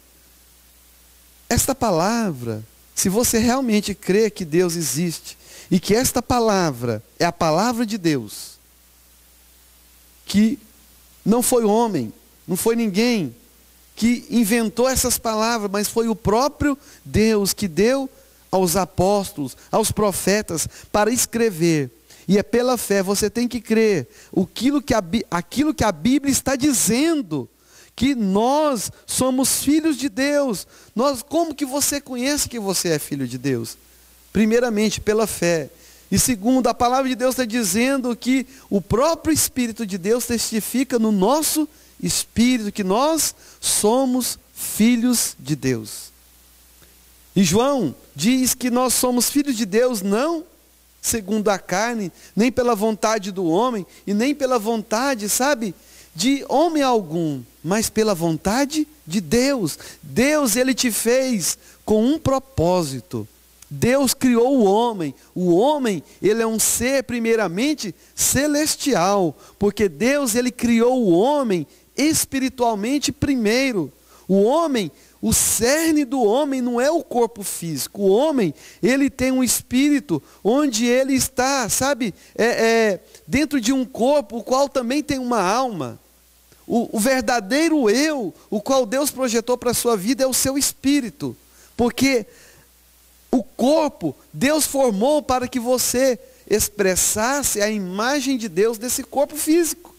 esta palavra, se você realmente crê que Deus existe, e que esta palavra é a palavra de Deus, que não foi homem, não foi ninguém que inventou essas palavras, mas foi o próprio Deus que deu aos apóstolos, aos profetas, para escrever. E é pela fé, você tem que crer aquilo que a Bíblia está dizendo, que nós somos filhos de Deus. Como que você conhece que você é filho de Deus? Primeiramente, pela fé. E segundo, a palavra de Deus está dizendo que o próprio Espírito de Deus testifica no nosso espírito que nós somos filhos de Deus. E João diz que nós somos filhos de Deus não segundo a carne, nem pela vontade do homem, e nem pela vontade, sabe, de homem algum, mas pela vontade de Deus. Deus, ele te fez com um propósito. Deus criou o homem, ele é um ser primeiramente celestial, porque Deus, ele criou o homem espiritualmente primeiro. O o cerne do homem não é o corpo físico. O homem, ele tem um espírito onde ele está, sabe, dentro de um corpo, o qual também tem uma alma. O verdadeiro eu, o qual Deus projetou para a sua vida, é o seu espírito. Porque o corpo, Deus formou para que você expressasse a imagem de Deus desse corpo físico.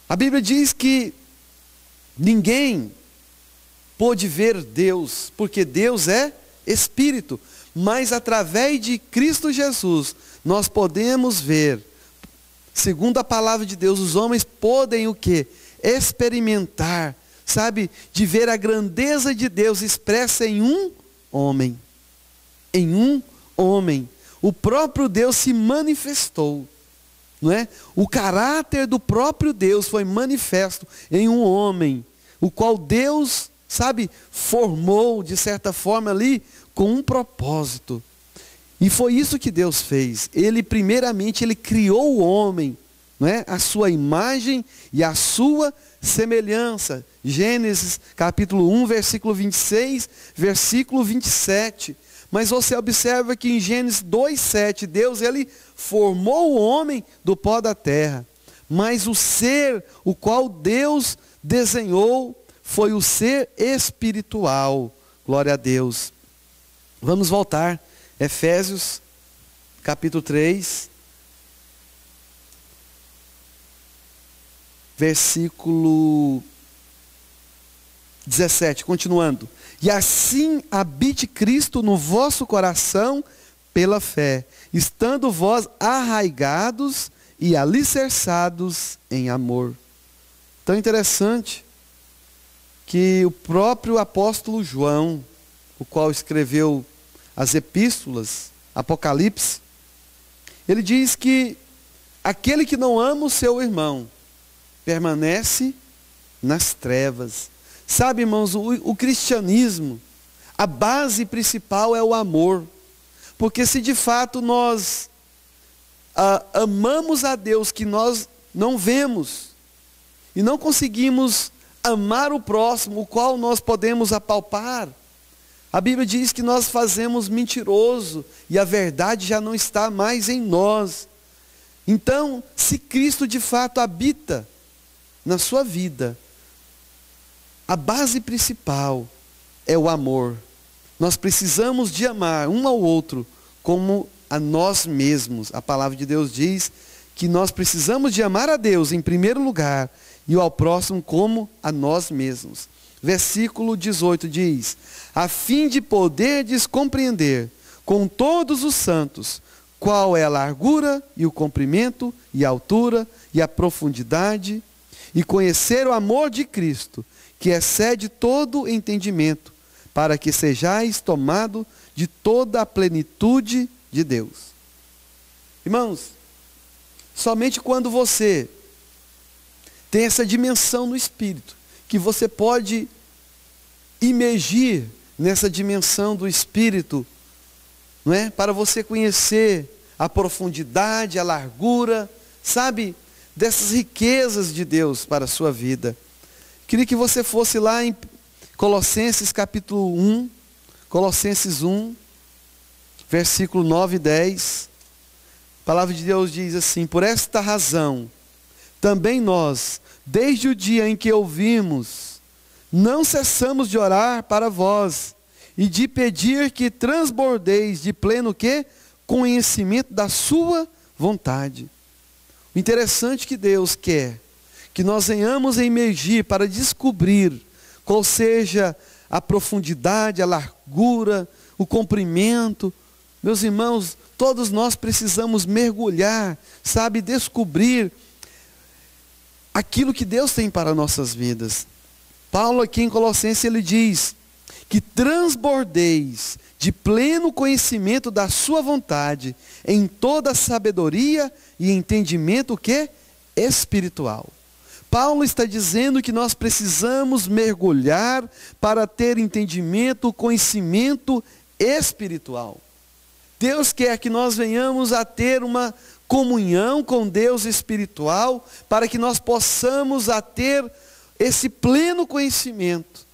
A Bíblia diz que ninguém pôde ver Deus, porque Deus é Espírito. Mas através de Cristo Jesus, nós podemos ver, segundo a palavra de Deus, os homens podem o quê? Experimentar, sabe, de ver a grandeza de Deus expressa em um homem. Em um homem. O próprio Deus se manifestou. Não é? O caráter do próprio Deus foi manifesto em um homem, o qual Deus, sabe, formou de certa forma ali com um propósito. E foi isso que Deus fez. Ele primeiramente ele criou o homem, não é? A sua imagem e a sua semelhança. Gênesis capítulo 1, versículo 26, versículo 27. Mas você observa que em Gênesis 2:7, Deus ele formou o homem do pó da terra. Mas o ser, o qual Deus desenhou, foi o ser espiritual. Glória a Deus. Vamos voltar. Efésios capítulo 3. Versículo 17, continuando. E assim habite Cristo no vosso coração pela fé, estando vós arraigados e alicerçados em amor. Tão interessante que o próprio apóstolo João, o qual escreveu as epístolas, Apocalipse, ele diz que aquele que não ama o seu irmão permanece nas trevas. Sabe, irmãos, o cristianismo, a base principal é o amor. Porque se de fato nós amamos a Deus que nós não vemos, e não conseguimos amar o próximo, o qual nós podemos apalpar, a Bíblia diz que nós fazemos mentiroso, e a verdade já não está mais em nós. Então, se Cristo de fato habita na sua vida, a base principal é o amor. Nós precisamos de amar um ao outro como a nós mesmos. A palavra de Deus diz que nós precisamos de amar a Deus em primeiro lugar e ao próximo como a nós mesmos. Versículo 18 diz: a fim de poderdes compreender com todos os santos qual é a largura e o comprimento e a altura e a profundidade, e conhecer o amor de Cristo, que excede todo entendimento, para que sejais tomado de toda a plenitude de Deus. Irmãos, somente quando você tem essa dimensão no Espírito, que você pode imergir nessa dimensão do Espírito, não é? Para você conhecer a profundidade, a largura, sabe, dessas riquezas de Deus para a sua vida. Queria que você fosse lá em Colossenses capítulo 1, Colossenses 1, versículo 9 e 10. A palavra de Deus diz assim: por esta razão, também nós, desde o dia em que ouvimos, não cessamos de orar para vós, e de pedir que transbordeis de pleno quê? Conhecimento da sua vontade. O interessante é que Deus quer que nós venhamos a emergir para descobrir qual seja a profundidade, a largura, o comprimento. Meus irmãos, todos nós precisamos mergulhar, sabe, descobrir aquilo que Deus tem para nossas vidas. Paulo aqui em Colossenses ele diz que transbordeis de pleno conhecimento da sua vontade, em toda sabedoria e entendimento que espiritual. Paulo está dizendo que nós precisamos mergulhar para ter entendimento, conhecimento espiritual. Deus quer que nós venhamos a ter uma comunhão com Deus espiritual, para que nós possamos a ter esse pleno conhecimento.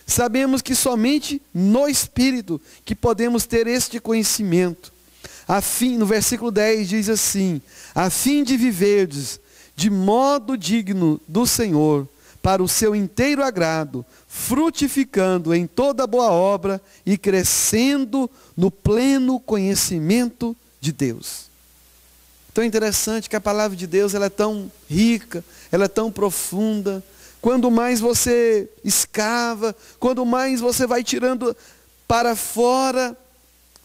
Sabemos que somente no Espírito que podemos ter este conhecimento. No versículo 10 diz assim: a fim de viverdes de modo digno do Senhor, para o seu inteiro agrado, frutificando em toda boa obra e crescendo no pleno conhecimento de Deus. Então é interessante que a palavra de Deus ela é tão rica, ela é tão profunda. Quando mais você escava, quando mais você vai tirando para fora,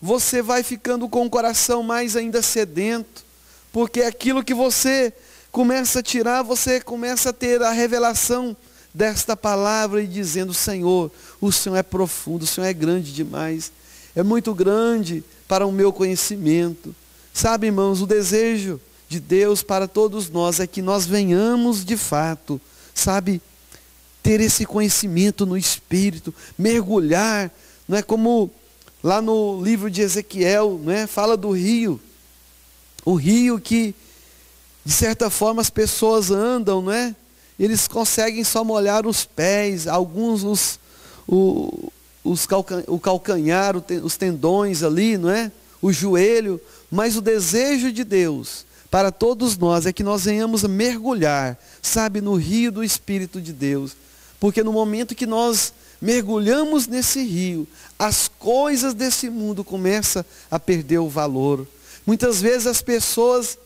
você vai ficando com o coração mais ainda sedento, porque aquilo que você começa a tirar, você começa a ter a revelação desta palavra e dizendo: Senhor, o Senhor é profundo, o Senhor é grande demais, é muito grande para o meu conhecimento. Sabe, irmãos, o desejo de Deus para todos nós é que nós venhamos de fato, sabe, ter esse conhecimento no Espírito, mergulhar, não é como lá no livro de Ezequiel, não é? Fala do rio, o rio que de certa forma as pessoas andam, não é? Eles conseguem só molhar os pés, alguns o calcanhar, os tendões ali, não é? O joelho, mas o desejo de Deus para todos nós é que nós venhamos a mergulhar, sabe, no rio do Espírito de Deus, porque no momento que nós mergulhamos nesse rio, as coisas desse mundo começam a perder o valor. Muitas vezes as pessoas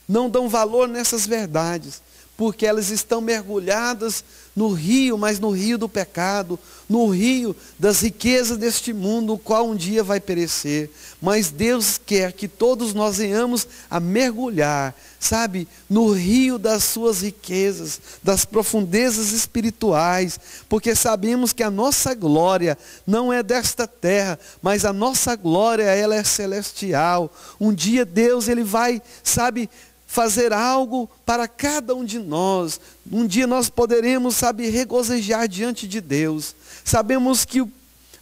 não dão valor nessas verdades, porque elas estão mergulhadas no rio, mas no rio do pecado, no rio das riquezas deste mundo, o qual um dia vai perecer. Mas Deus quer que todos nós venhamos a mergulhar, sabe, no rio das suas riquezas, das profundezas espirituais, porque sabemos que a nossa glória não é desta terra, mas a nossa glória, ela é celestial. Um dia Deus, Ele vai, sabe, fazer algo para cada um de nós. Um dia nós poderemos, sabe, regozijar diante de Deus. Sabemos que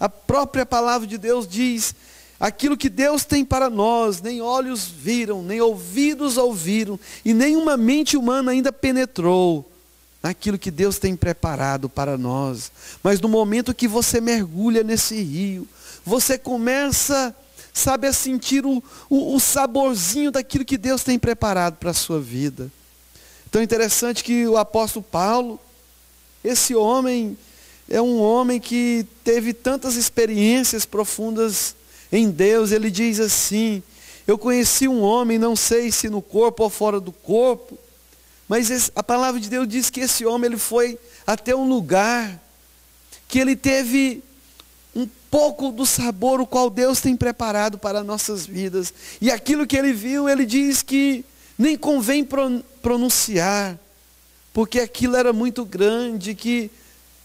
a própria palavra de Deus diz: aquilo que Deus tem para nós, nem olhos viram, nem ouvidos ouviram, e nenhuma mente humana ainda penetrou naquilo que Deus tem preparado para nós. Mas no momento que você mergulha nesse rio, você começa, sabe, a sentir o saborzinho daquilo que Deus tem preparado para a sua vida. Então é interessante que o apóstolo Paulo, esse homem, é um homem que teve tantas experiências profundas em Deus. Ele diz assim: eu conheci um homem, não sei se no corpo ou fora do corpo, mas a palavra de Deus diz que esse homem, ele foi até um lugar que ele teve um pouco do sabor o qual Deus tem preparado para nossas vidas. E aquilo que ele viu, ele diz que nem convém pronunciar, porque aquilo era muito grande, que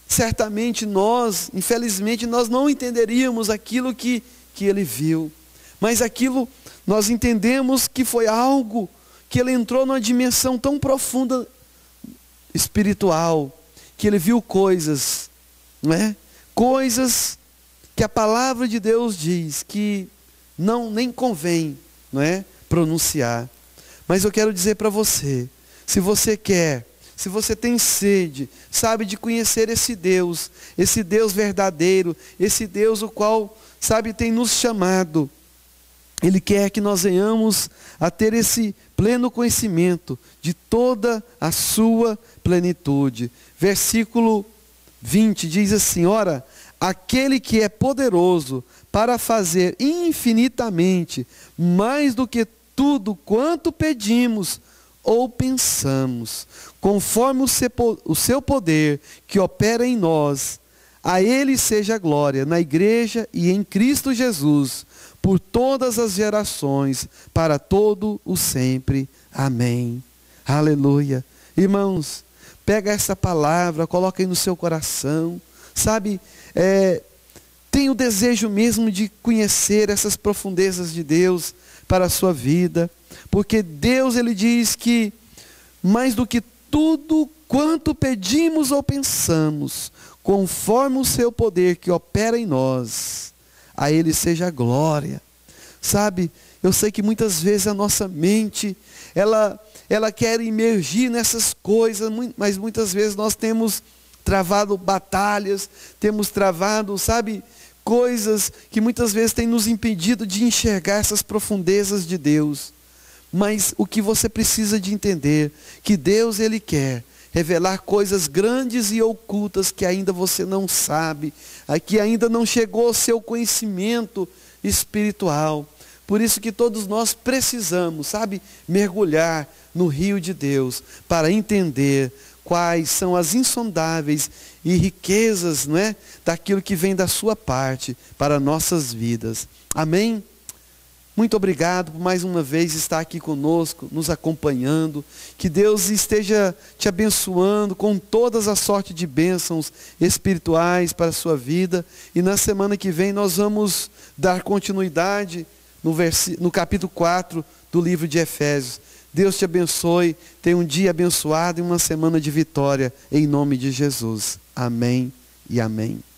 certamente nós, infelizmente, nós não entenderíamos aquilo que ele viu. Mas aquilo, nós entendemos que foi algo que ele entrou numa dimensão tão profunda espiritual, que ele viu coisas, não é? Coisas que a palavra de Deus diz que nem convém, não é, pronunciar. Mas eu quero dizer para você, se você quer, se você tem sede, sabe, de conhecer esse Deus verdadeiro, esse Deus o qual, sabe, tem nos chamado, Ele quer que nós venhamos a ter esse pleno conhecimento de toda a sua plenitude. Versículo 20 diz assim: ora, aquele que é poderoso para fazer infinitamente mais do que tudo quanto pedimos ou pensamos, conforme o seu poder que opera em nós, a Ele seja a glória na igreja e em Cristo Jesus, por todas as gerações, para todo o sempre. Amém. Aleluia. Irmãos, pega essa palavra, coloca aí no seu coração, sabe, tem o desejo mesmo de conhecer essas profundezas de Deus para a sua vida, porque Deus, Ele diz que mais do que tudo quanto pedimos ou pensamos, conforme o seu poder que opera em nós, a Ele seja a glória. Sabe, eu sei que muitas vezes a nossa mente, ela quer imergir nessas coisas, mas muitas vezes nós temos travado batalhas, temos travado, sabe, coisas que muitas vezes têm nos impedido de enxergar essas profundezas de Deus. Mas o que você precisa de entender, que Deus Ele quer revelar coisas grandes e ocultas que ainda você não sabe, que ainda não chegou ao seu conhecimento espiritual. Por isso que todos nós precisamos, sabe, mergulhar no rio de Deus para entender quais são as insondáveis e riquezas, não é, daquilo que vem da sua parte para nossas vidas. Amém? Muito obrigado por mais uma vez estar aqui conosco, nos acompanhando. Que Deus esteja te abençoando com todas as sortes de bênçãos espirituais para a sua vida. E na semana que vem nós vamos dar continuidade no capítulo 4 do livro de Efésios. Deus te abençoe, tenha um dia abençoado e uma semana de vitória, em nome de Jesus. Amém e amém.